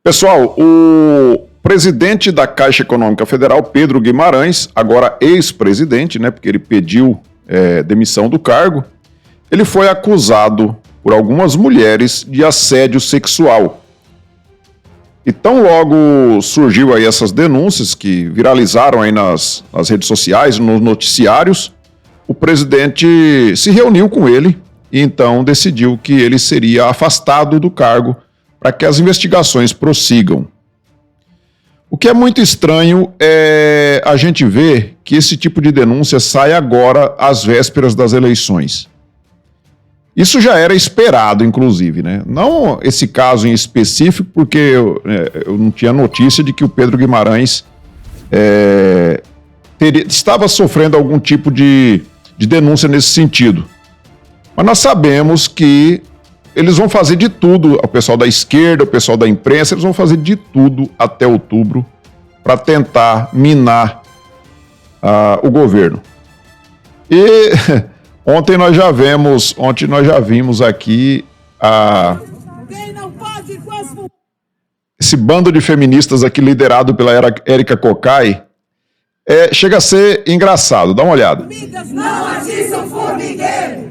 Pessoal, o presidente da Caixa Econômica Federal, Pedro Guimarães, agora ex-presidente, né, porque ele pediu demissão do cargo, ele foi acusado por algumas mulheres de assédio sexual. E tão logo surgiu aí essas denúncias que viralizaram aí nas redes sociais, nos noticiários, o presidente se reuniu com ele e então decidiu que ele seria afastado do cargo para que as investigações prossigam. O que é muito estranho é a gente ver que esse tipo de denúncia sai agora às vésperas das eleições. Isso já era esperado, inclusive, né? Não esse caso em específico, porque eu não tinha notícia de que o Pedro Guimarães estava sofrendo algum tipo de denúncia nesse sentido. Mas nós sabemos que eles vão fazer de tudo, o pessoal da esquerda, o pessoal da imprensa, eles vão fazer de tudo até outubro para tentar minar o governo. E ontem nós já vimos aqui esse bando de feministas aqui liderado pela Érica Cocai. Chega a ser engraçado, dá uma olhada. Formigas não atiçam formigueiro.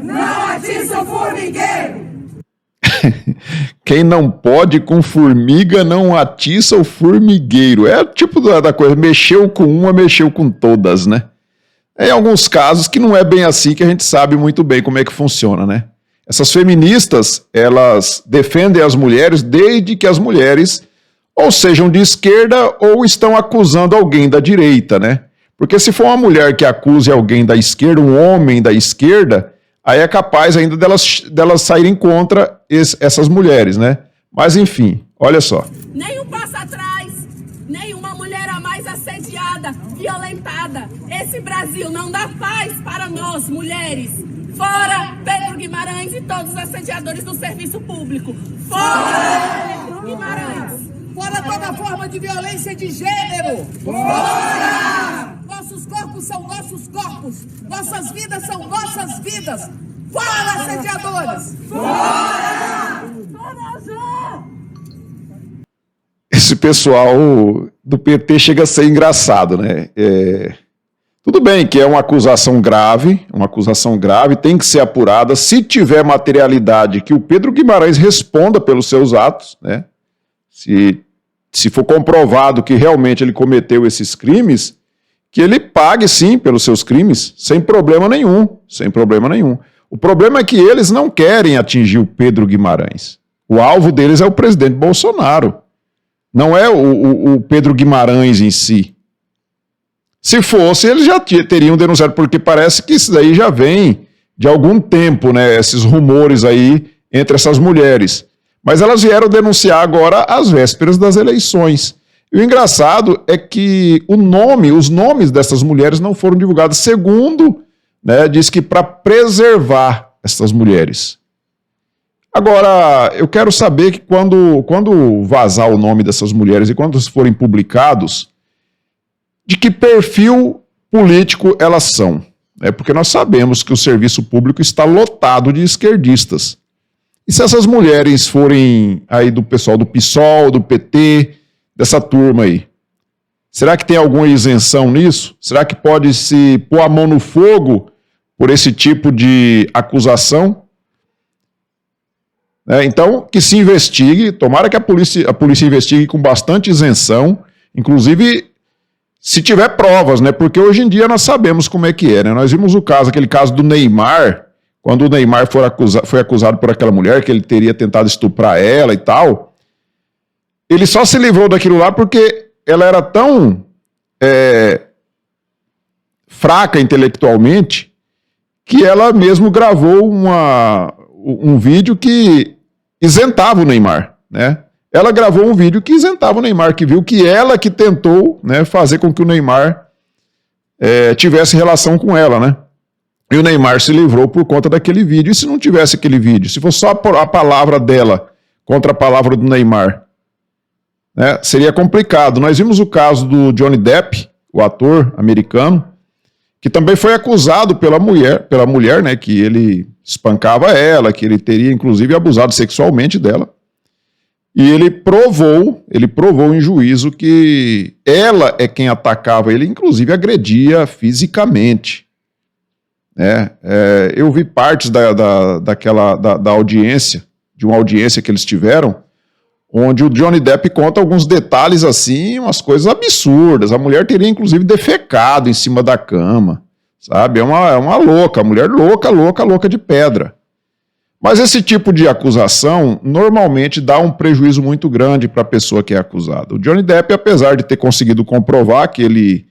Não atiçam formigueiro. Quem não pode com formiga não atiça o formigueiro. É o tipo da coisa, mexeu com uma, mexeu com todas, né? Em alguns casos que não é bem assim, que a gente sabe muito bem como é que funciona, né? Essas feministas, elas defendem as mulheres desde que as mulheres ou sejam de esquerda ou estão acusando alguém da direita, né? Porque se for uma mulher que acuse alguém da esquerda, um homem da esquerda, aí é capaz ainda delas saírem contra essas mulheres, né? Mas enfim, olha só. Nem um passo atrás, nenhuma mulher a mais assediada, violentada. Esse Brasil não dá paz para nós, mulheres. Fora Pedro Guimarães e todos os assediadores do serviço público. Fora Pedro Guimarães. Fora toda forma de violência de gênero. Fora! Nossos corpos são nossos corpos. Nossas vidas são nossas vidas. Fora, assediadores! Fora! Esse pessoal do PT chega a ser engraçado, né? Tudo bem que é uma acusação grave, tem que ser apurada. Se tiver materialidade, que o Pedro Guimarães responda pelos seus atos, né? Se for comprovado que realmente ele cometeu esses crimes, que ele pague sim pelos seus crimes, sem problema nenhum. O problema é que eles não querem atingir o Pedro Guimarães. O alvo deles é o presidente Bolsonaro. Não é o Pedro Guimarães em si. Se fosse, eles já teriam denunciado, porque parece que isso daí já vem de algum tempo, né? Esses rumores aí entre essas mulheres. Mas elas vieram denunciar agora às vésperas das eleições. E o engraçado é que os nomes dessas mulheres não foram divulgados, segundo, né, diz que para preservar essas mulheres. Agora, eu quero saber que quando vazar o nome dessas mulheres e quando forem publicados, de que perfil político elas são. Porque nós sabemos que o serviço público está lotado de esquerdistas. E se essas mulheres forem aí do pessoal do PSOL, do PT, dessa turma aí, será que tem alguma isenção nisso? Será que pode se pôr a mão no fogo por esse tipo de acusação? Então, que se investigue, tomara que a polícia investigue com bastante isenção, inclusive se tiver provas, né? Porque hoje em dia nós sabemos como é que é, né? Nós vimos aquele caso do Neymar, quando o Neymar foi acusado por aquela mulher que ele teria tentado estuprar ela e tal, ele só se livrou daquilo lá porque ela era tão fraca intelectualmente que ela mesmo gravou um vídeo que isentava o Neymar, né? Ela gravou um vídeo que isentava o Neymar, que viu que ela que tentou, né, fazer com que o Neymar tivesse relação com ela, né? E o Neymar se livrou por conta daquele vídeo. E se não tivesse aquele vídeo? Se fosse só a palavra dela contra a palavra do Neymar, né, seria complicado. Nós vimos o caso do Johnny Depp, o ator americano, que também foi acusado pela mulher, né, que ele espancava ela, que ele teria inclusive abusado sexualmente dela. E ele provou em juízo que ela é quem atacava ele, inclusive agredia fisicamente. Eu vi partes da audiência, de uma audiência que eles tiveram, onde o Johnny Depp conta alguns detalhes assim, umas coisas absurdas. A mulher teria inclusive defecado em cima da cama, sabe? É uma louca, a mulher louca de pedra. Mas esse tipo de acusação normalmente dá um prejuízo muito grande para a pessoa que é acusada. O Johnny Depp, apesar de ter conseguido comprovar que ele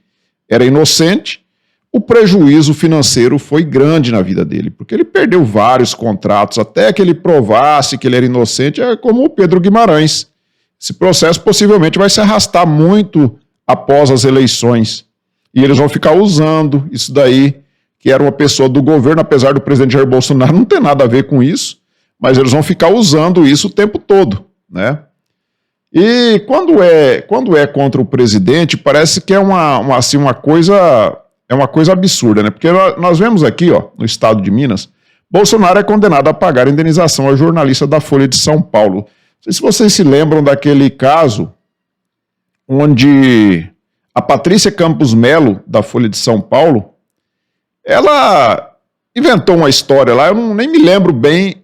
era inocente, o prejuízo financeiro foi grande na vida dele, porque ele perdeu vários contratos até que ele provasse que ele era inocente, como o Pedro Guimarães. Esse processo possivelmente vai se arrastar muito após as eleições. E eles vão ficar usando isso daí, que era uma pessoa do governo, apesar do presidente Jair Bolsonaro não ter nada a ver com isso, mas eles vão ficar usando isso o tempo todo, né? E quando é contra o presidente, parece que é uma coisa absurda, né? Porque nós vemos aqui, ó, no estado de Minas, Bolsonaro é condenado a pagar indenização a jornalista da Folha de São Paulo. Não sei se vocês se lembram daquele caso onde a Patrícia Campos Melo, da Folha de São Paulo, ela inventou uma história lá, eu nem me lembro bem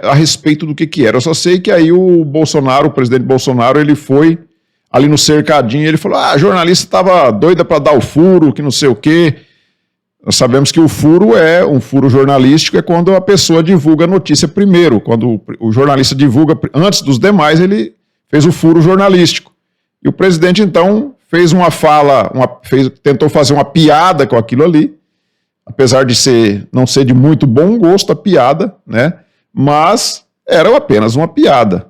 a respeito do que era. Eu só sei que aí o presidente Bolsonaro, ele foi ali no cercadinho, ele falou, a jornalista estava doida para dar o furo, que não sei o quê. Nós sabemos que o furo um furo jornalístico é quando a pessoa divulga a notícia primeiro, quando o jornalista divulga antes dos demais, ele fez o furo jornalístico. E o presidente, então, fez uma fala, tentou fazer uma piada com aquilo ali, apesar de não ser de muito bom gosto a piada, né? Mas era apenas uma piada.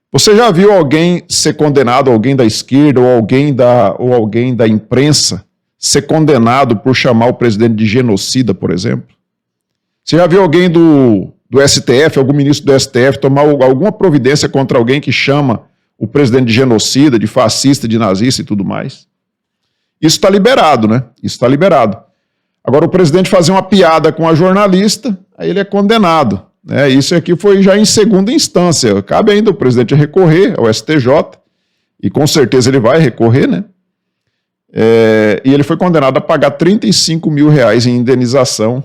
Você já viu alguém ser condenado, alguém da esquerda ou alguém da imprensa ser condenado por chamar o presidente de genocida, por exemplo? Você já viu alguém do STF, algum ministro do STF, tomar alguma providência contra alguém que chama o presidente de genocida, de fascista, de nazista e tudo mais? Isso está liberado, né? Isso está liberado. Agora, o presidente fazer uma piada com a jornalista, aí ele é condenado. Isso aqui foi já em segunda instância. Cabe ainda o presidente recorrer ao STJ, e com certeza ele vai recorrer, né? E ele foi condenado a pagar R$35 mil em indenização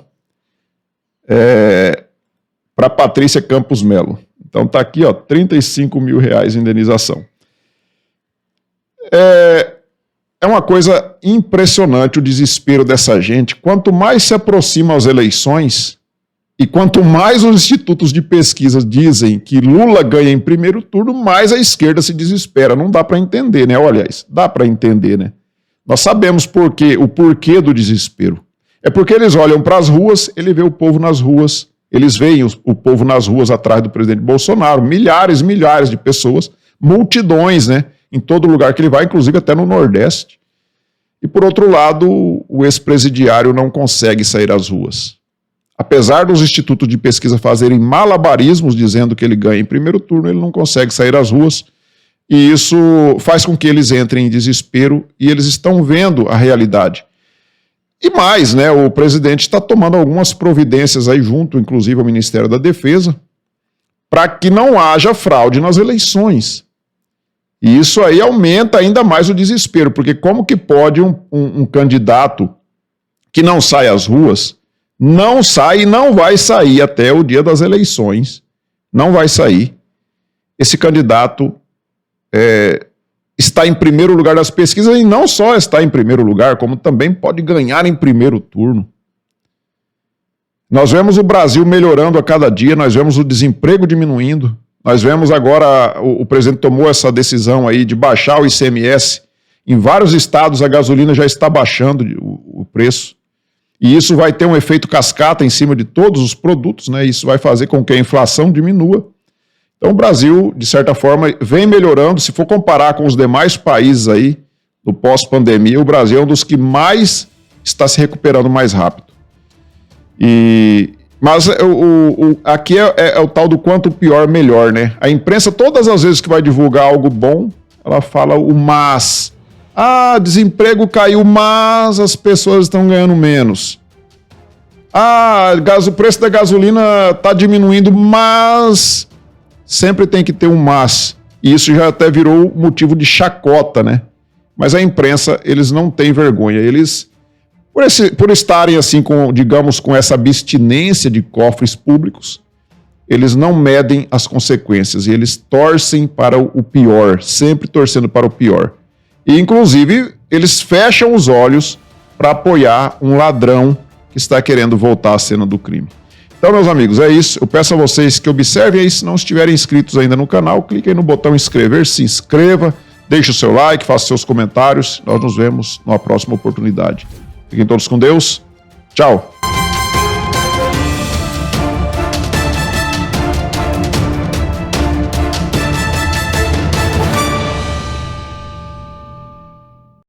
para Patrícia Campos Melo. Então tá aqui, ó, R$35 mil em indenização. É uma coisa impressionante o desespero dessa gente. Quanto mais se aproxima as eleições e quanto mais os institutos de pesquisa dizem que Lula ganha em primeiro turno, mais a esquerda se desespera. Não dá para entender, né? Olha, dá para entender, né? Nós sabemos o porquê do desespero. É porque eles olham para as ruas, ele vê o povo nas ruas, eles veem o povo nas ruas atrás do presidente Bolsonaro, milhares de pessoas, multidões, né? Em todo lugar que ele vai, inclusive até no Nordeste. E, por outro lado, o ex-presidiário não consegue sair às ruas. Apesar dos institutos de pesquisa fazerem malabarismos dizendo que ele ganha em primeiro turno, ele não consegue sair às ruas. E isso faz com que eles entrem em desespero e eles estão vendo a realidade. E mais, né, o presidente está tomando algumas providências aí junto, inclusive ao Ministério da Defesa, para que não haja fraude nas eleições. E isso aí aumenta ainda mais o desespero, porque como que pode um candidato que não sai às ruas, não sai e não vai sair até o dia das eleições, não vai sair, esse candidato está em primeiro lugar das pesquisas, e não só está em primeiro lugar, como também pode ganhar em primeiro turno. Nós vemos o Brasil melhorando a cada dia, nós vemos o desemprego diminuindo, nós vemos agora, o presidente tomou essa decisão aí de baixar o ICMS. Em vários estados a gasolina já está baixando o preço. E isso vai ter um efeito cascata em cima de todos os produtos, né? Isso vai fazer com que a inflação diminua. Então o Brasil, de certa forma, vem melhorando. Se for comparar com os demais países aí, do pós-pandemia, o Brasil é um dos que mais está se recuperando mais rápido. Mas aqui é o tal do quanto pior, melhor, né? A imprensa, todas as vezes que vai divulgar algo bom, ela fala o mas. Desemprego caiu, mas as pessoas estão ganhando menos. O preço da gasolina está diminuindo, mas... Sempre tem que ter um mas. E isso já até virou motivo de chacota, né? Mas a imprensa, eles não têm vergonha. Eles, por estarem assim, digamos, com essa abstinência de cofres públicos, eles não medem as consequências e eles torcem para o pior, sempre torcendo para o pior. E, inclusive, eles fecham os olhos para apoiar um ladrão que está querendo voltar à cena do crime. Então, meus amigos, é isso. Eu peço a vocês que observem aí. Se não estiverem inscritos ainda no canal, cliquem no botão inscrever, se inscreva, deixe o seu like, faça seus comentários. Nós nos vemos numa próxima oportunidade. Fiquem todos com Deus. Tchau.